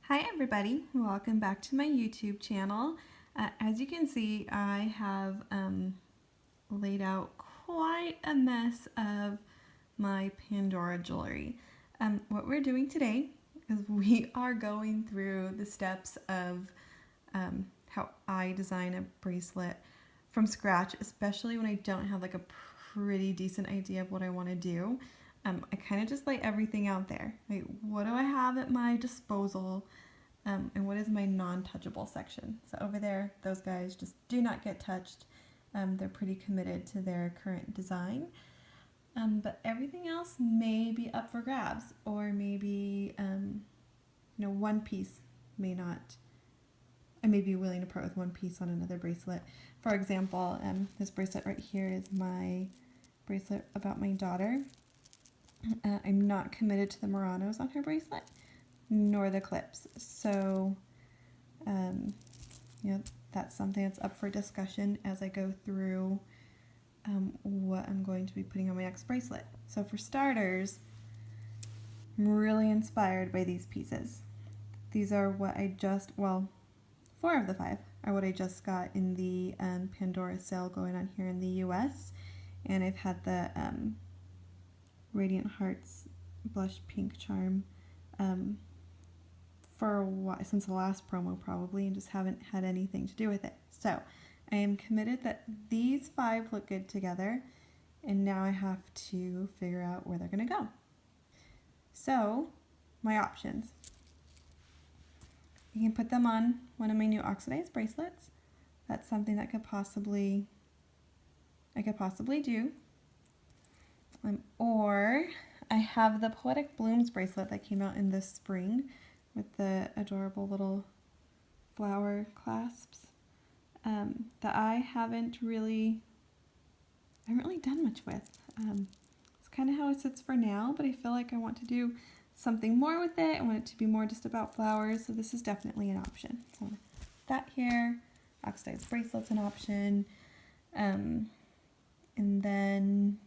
Hi everybody, welcome back to my YouTube channel. As you can see, I have laid out quite a mess of my Pandora jewelry. What we're doing today is we are going through the steps of how I design a bracelet from scratch, especially when I don't have like a pretty decent idea of what I want to do. I kind of just lay everything out there. Like, what do I have at my disposal? And what is my non-touchable section? So over there, those guys just do not get touched. They're pretty committed to their current design. But everything else may be up for grabs, or maybe one piece may not. I may be willing to part with one piece on another bracelet. For example, this bracelet right here is my bracelet about my daughter. I'm not committed to the Muranos on her bracelet, nor the clips. So, that's something that's up for discussion as I go through what I'm going to be putting on my next bracelet. So for starters, I'm really inspired by these pieces. These are what I just, well, 4 of the 5 are what I just got in the Pandora sale going on here in the US. And I've had the Radiant Hearts blush pink charm for a while, since the last promo probably, and just haven't had anything to do with it. So I am committed that these 5 look good together, and now I have to figure out where they're going to go. So my options. I can put them on one of my new oxidized bracelets. That's something that I could possibly do. Or I have the Poetic Blooms bracelet that came out in this spring with the adorable little flower clasps that I haven't really done much with. It's kind of how it sits for now, but I feel like I want to do something more with it. I want it to be more just about flowers, so this is definitely an option. So that here, oxidized bracelet's an option, and then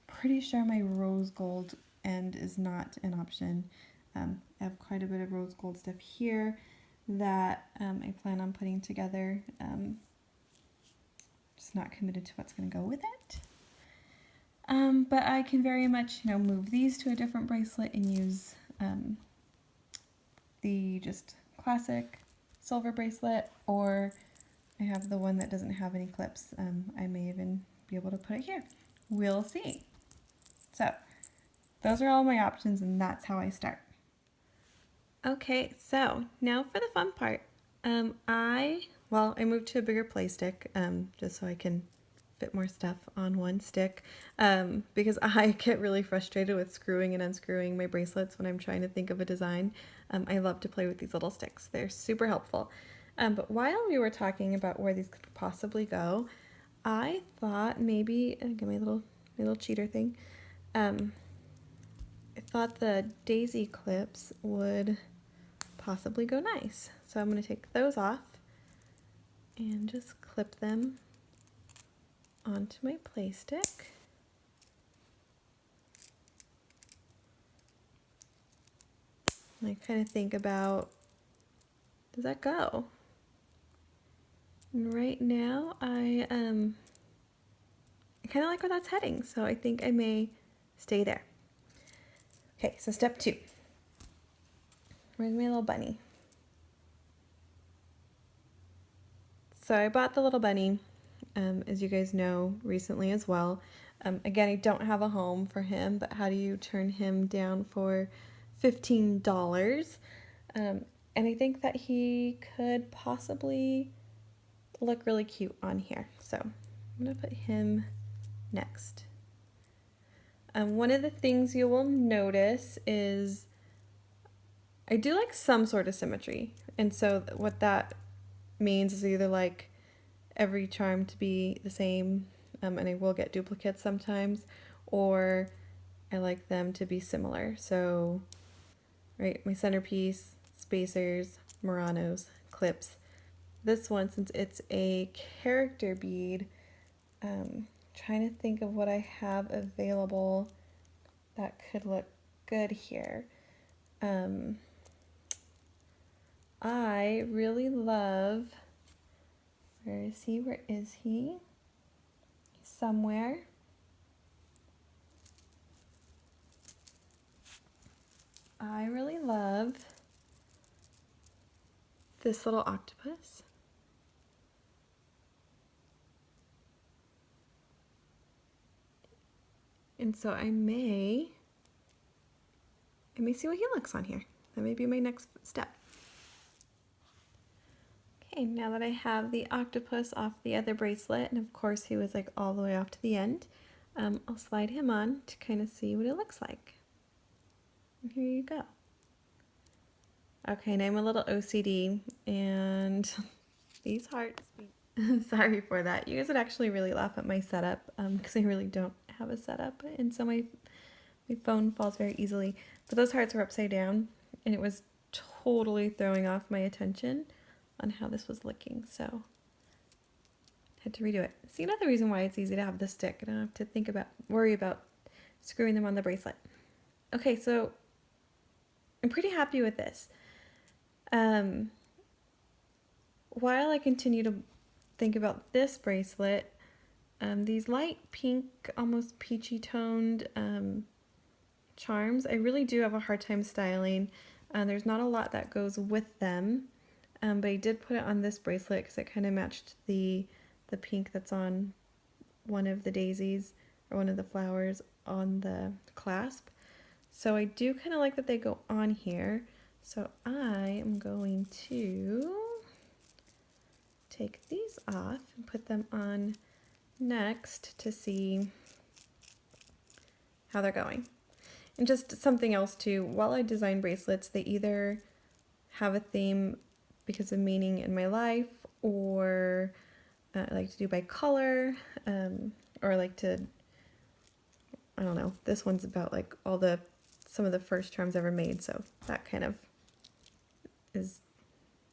pretty sure my rose gold end is not an option. I have quite a bit of rose gold stuff here that I plan on putting together. Just not committed to what's going to go with it. But I can very much, move these to a different bracelet and use the just classic silver bracelet, or I have the one that doesn't have any clips. I may even be able to put it here. We'll see. So those are all my options, and that's how I start. Okay, so now for the fun part. I moved to a bigger play stick just so I can fit more stuff on one stick because I get really frustrated with screwing and unscrewing my bracelets when I'm trying to think of a design. I love to play with these little sticks. They're super helpful. But while we were talking about where these could possibly go, I thought maybe, get my little cheater thing. I thought the daisy clips would possibly go nice. So I'm going to take those off and just clip them onto my play stick. And I kind of think about, does that go? And right now I kind of like where that's heading, so I think I may stay there. Okay, so step 2. Where's my little bunny? So I bought the little bunny, as you guys know, recently as well. Again, I don't have a home for him, but how do you turn him down for $15? And I think that he could possibly look really cute on here. So I'm going to put him next. One of the things you will notice is I do like some sort of symmetry. And so what that means is either like every charm to be the same, and I will get duplicates sometimes, or I like them to be similar. So, right, my centerpiece, spacers, Muranos, clips. This one, since it's a character bead, trying to think of what I have available that could look good here. I really love, where is he? Where is he? Somewhere. I really love this little octopus. And so I may see what he looks on here. That may be my next step. Okay, now that I have the octopus off the other bracelet, and of course he was like all the way off to the end, I'll slide him on to kind of see what it looks like. And here you go. Okay, and I'm a little OCD, and these hearts, sorry for that. You guys would actually really laugh at my setup, because I really don't have a setup, and so my phone falls very easily. But those hearts were upside down, and it was totally throwing off my attention on how this was looking, so I had to redo it. See, another reason why it's easy to have the stick. I don't have to worry about screwing them on the bracelet. Okay, so I'm pretty happy with this. While I continue to think about this bracelet, these light pink, almost peachy toned charms, I really do have a hard time styling. There's not a lot that goes with them, but I did put it on this bracelet because it kind of matched the pink that's on one of the daisies or one of the flowers on the clasp. So I do kind of like that they go on here. So I am going to take these off and put them on next to see how they're going. And just something else too, while I design bracelets, they either have a theme because of meaning in my life, or I like to do by color, or I like to, I don't know, this one's about like some of the first charms ever made, so that kind of is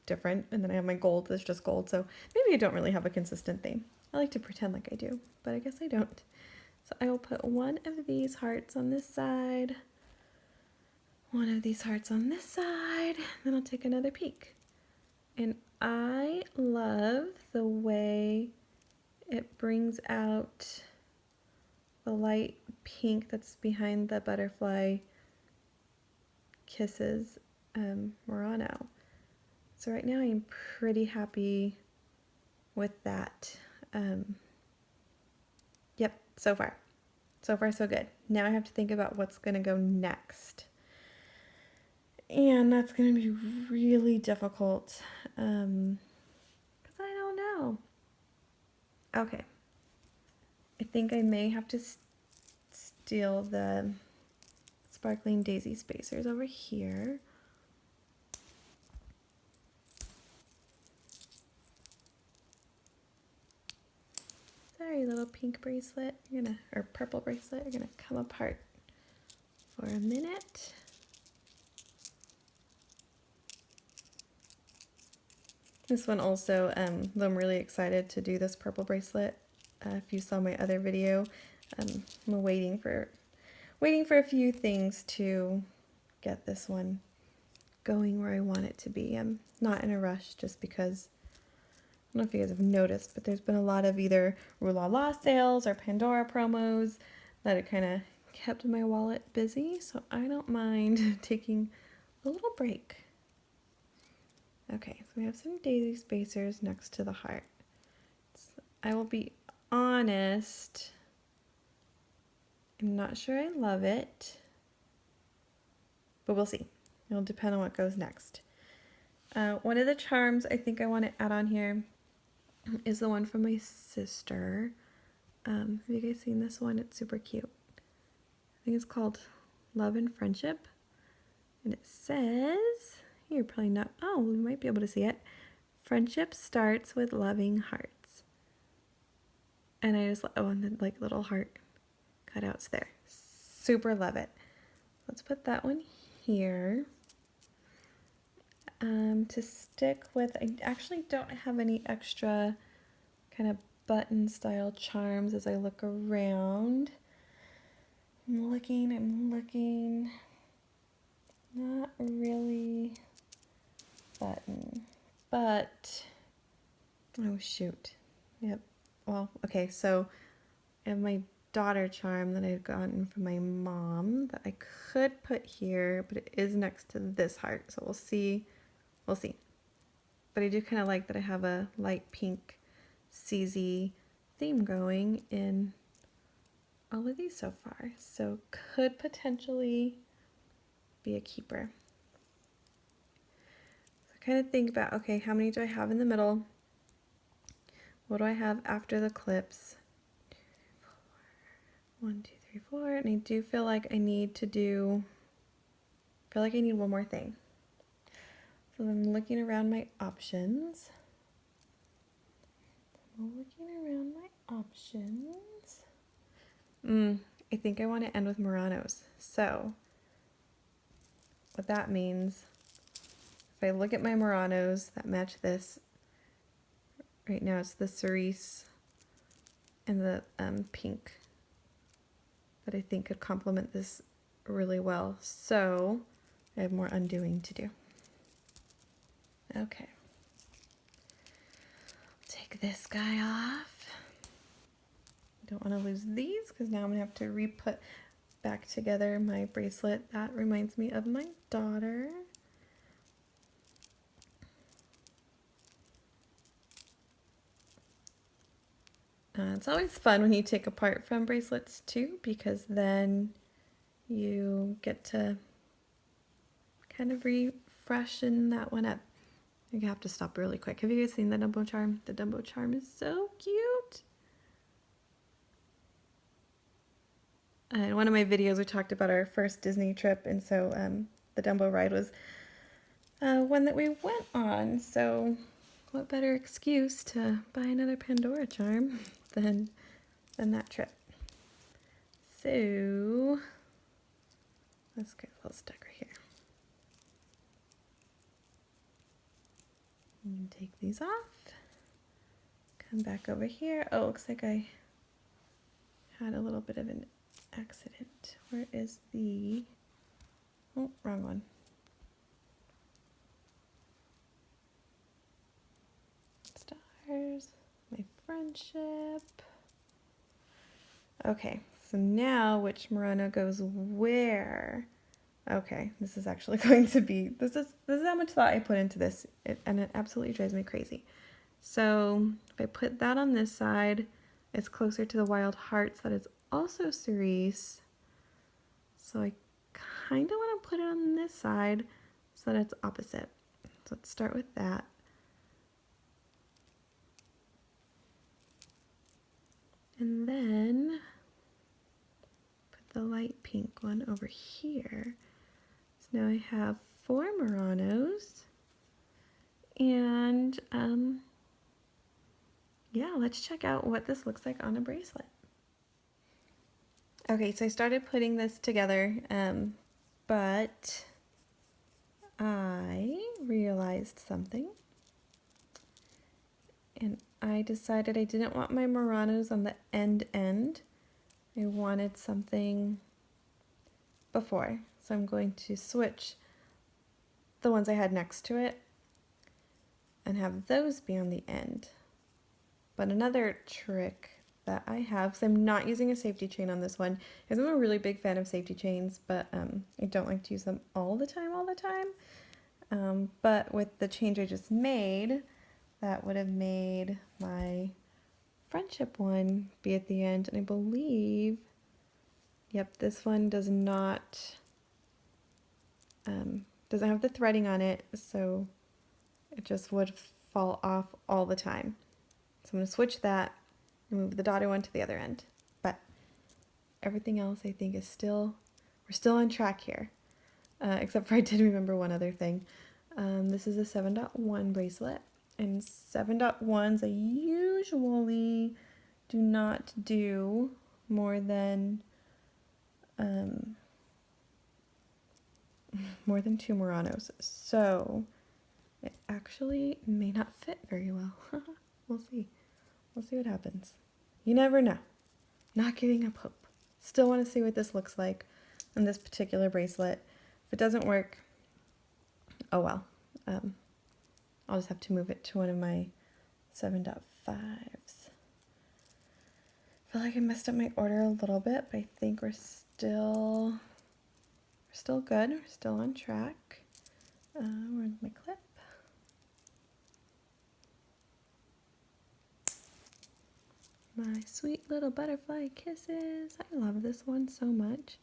different. And then I have my gold that's just gold, so maybe I don't really have a consistent theme. I like to pretend like I do, but I guess I don't. So I will put one of these hearts on this side, one of these hearts on this side, then I'll take another peek. And I love the way it brings out the light pink that's behind the butterfly kisses Murano. So right now I'm pretty happy with that. Yep, so far so good. Now I have to think about what's gonna go next. And that's gonna be really difficult, because I don't know. Okay, I think I may have to steal the sparkling daisy spacers over here. Sorry, little pink bracelet, or purple bracelet, you're gonna come apart for a minute. This one also, though I'm really excited to do this purple bracelet. If you saw my other video, I'm waiting for a few things to get this one going where I want it to be. I'm not in a rush just because, I don't know if you guys have noticed, but there's been a lot of either Rue La La sales or Pandora promos that have kind of kept my wallet busy, so I don't mind taking a little break. Okay, so we have some daisy spacers next to the heart. So I will be honest, I'm not sure I love it, but we'll see. It'll depend on what goes next. One of the charms I think I want to add on here is the one from my sister. Have you guys seen this one? It's super cute. I think it's called Love and Friendship. And it says, you're probably not, oh, we might be able to see it. Friendship starts with loving hearts. And I just, oh, and then like little heart cutouts there. Super love it. Let's put that one here. To stick with, I actually don't have any extra kind of button style charms as I look around. I'm looking, not really buttons. but, oh shoot. Yep. Well, okay, so I have my daughter charm that I had gotten from my mom that I could put here, but it is next to this heart, so we'll see. We'll see. But I do kind of like that I have a light pink CZ theme going in all of these so far, so could potentially be a keeper. So kind of think about, okay, how many do I have in the middle? What do I have after the clips? 1, 2, 3, 4, and I do feel like I need one more thing. So I'm looking around my options. I think I want to end with Muranos. So what that means, if I look at my Muranos that match this, right now it's the cerise and the pink that I think could complement this really well. So I have more undoing to do. Okay. Take this guy off. Don't want to lose these because now I'm going to have to re-put back together my bracelet. That reminds me of my daughter. It's always fun when you take apart from bracelets too, because then you get to kind of refreshen that one up. You have to stop really quick. Have you guys seen the Dumbo charm? The Dumbo charm is so cute. In one of my videos, we talked about our first Disney trip, and so the Dumbo ride was one that we went on. So what better excuse to buy another Pandora charm than that trip? So let's get a little stuck right here. And take these off. Come back over here. Oh, looks like I had a little bit of an accident. Where is the... Oh, wrong one. Stars, my friendship. Okay, so now which Murano goes where? Okay, this is actually going to be, this is how much thought I put into this, and it absolutely drives me crazy. So if I put that on this side, it's closer to the Wild Hearts that is also cerise. So I kind of want to put it on this side so that it's opposite. So let's start with that. And then put the light pink one over here. So now I have 4 Muranos. And yeah, let's check out what this looks like on a bracelet. Okay, so I started putting this together, but I realized something, and I decided I didn't want my Muranos on the end. I wanted something before, so I'm going to switch the ones I had next to it and have those be on the end. But another trick that I have, because I'm not using a safety chain on this one, because I'm a really big fan of safety chains, but I don't like to use them all the time. But with the change I just made, that would have made my friendship one be at the end, and I believe, yep, this one does not, doesn't have the threading on it, so it just would fall off all the time. So I'm going to switch that and move the daughter one to the other end. But everything else I think is we're still on track here. Except for I did remember one other thing. This is a 7.1 bracelet. And 7.1s I usually do not do more than 2 Muranos. So it actually may not fit very well. We'll see. We'll see what happens. You never know. Not giving up hope. Still want to see what this looks like on this particular bracelet. If it doesn't work, oh well. I'll just have to move it to one of my 7.5s. I feel like I messed up my order a little bit, but I think we're still good. We're still on track. Where's my clip? My sweet little butterfly kisses. I love this one so much.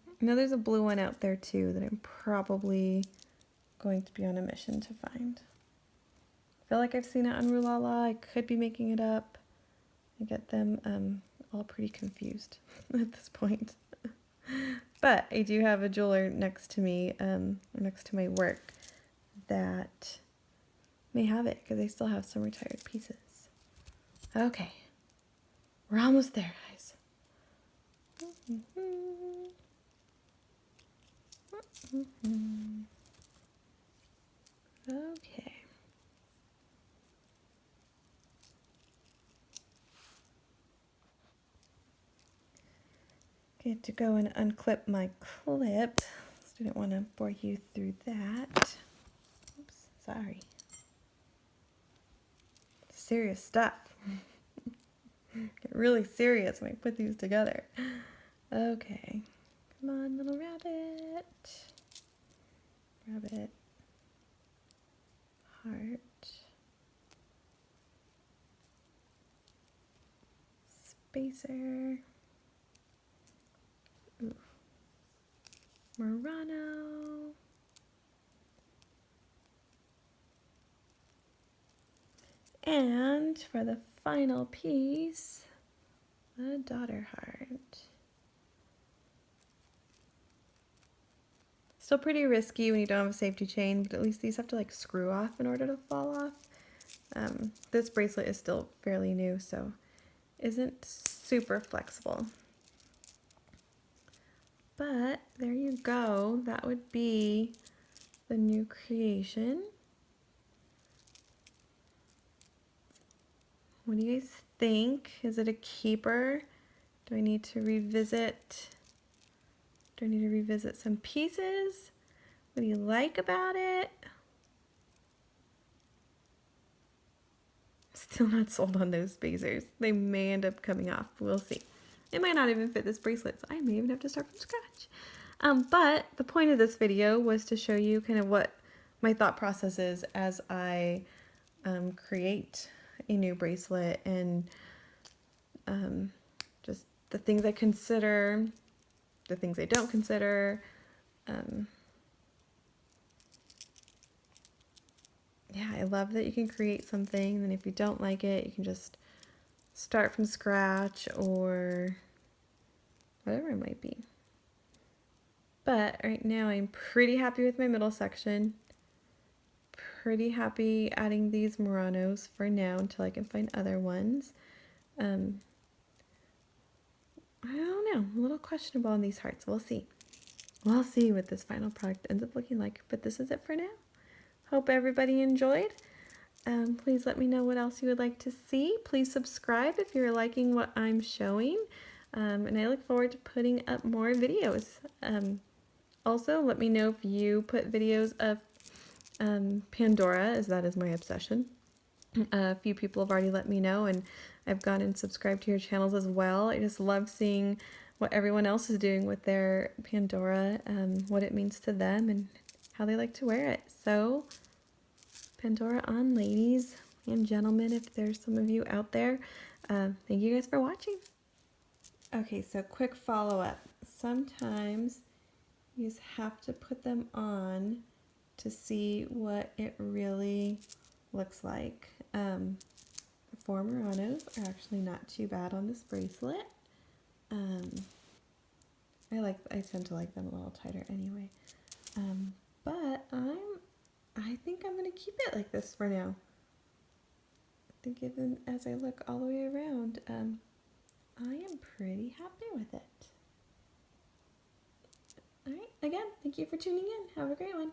I know there's a blue one out there too that I'm probably going to be on a mission to find. I feel like I've seen it on Rulala. I could be making it up. I get them all pretty confused at this point. But I do have a jeweler next to me, next to my work, that may have it because they still have some retired pieces. Okay, we're almost there, guys. Okay. Get to go and unclip my clip. Didn't want to bore you through that. Oops, sorry. Serious stuff. Get really serious when I put these together. Okay. Come on, little rabbit. Rabbit. Heart. Spacer. Ooh. Murano. And for the final piece, the daughter heart. Still pretty risky when you don't have a safety chain, but at least these have to like screw off in order to fall off. This bracelet is still fairly new, so isn't super flexible. But there you go. That would be the new creation. What do you guys think? Is it a keeper? Do I need to revisit? Do I need to revisit some pieces? What do you like about it? Still not sold on those spacers. They may end up coming off. We'll see. It might not even fit this bracelet, so I may even have to start from scratch. But the point of this video was to show you kind of what my thought process is as I create a new bracelet, and just the things I consider, the things I don't consider. Yeah, I love that you can create something, and if you don't like it, you can just start from scratch or whatever it might be. But right now I'm pretty happy with my middle section. Pretty happy adding these Muranos for now until I can find other ones. I don't know, a little questionable on these hearts. We'll see. We'll see what this final product ends up looking like, but this is it for now. Hope everybody enjoyed. Please let me know what else you would like to see. Please subscribe if you're liking what I'm showing. And I look forward to putting up more videos. Also, let me know if you put videos of Pandora, as that is my obsession. A few people have already let me know, and I've gone and subscribed to your channels as well. I just love seeing what everyone else is doing with their Pandora, what it means to them, and how they like to wear it. So, Pandora on, ladies and gentlemen, if there's some of you out there. Thank you guys for watching. Okay, so quick follow-up. Sometimes you just have to put them on to see what it really looks like. The 4 Muranos are actually not too bad on this bracelet. I tend to like them a little tighter anyway. But I think I'm gonna keep it like this for now. I think even as I look all the way around, I am pretty happy with it. Alright, again, thank you for tuning in. Have a great one.